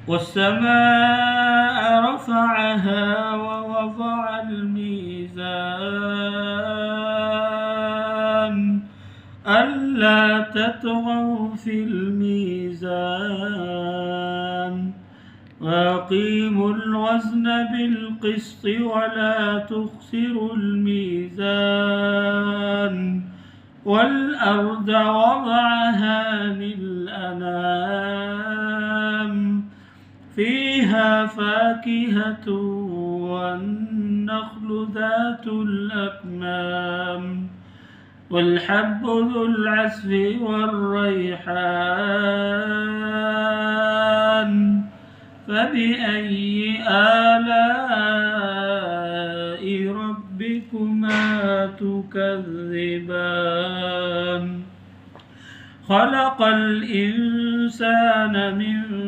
والسماء رفعها ووضع الميزان ألا تطغوا في الميزان وأقيموا الوزن بالقسط ولا تخسروا الميزان والأرض وضعها للأنام فيها فاكهة والنخل ذات الأكمام والحب ذو العصف والريحان فبأي آلاء ربكما تكذبان خلق الإنسان من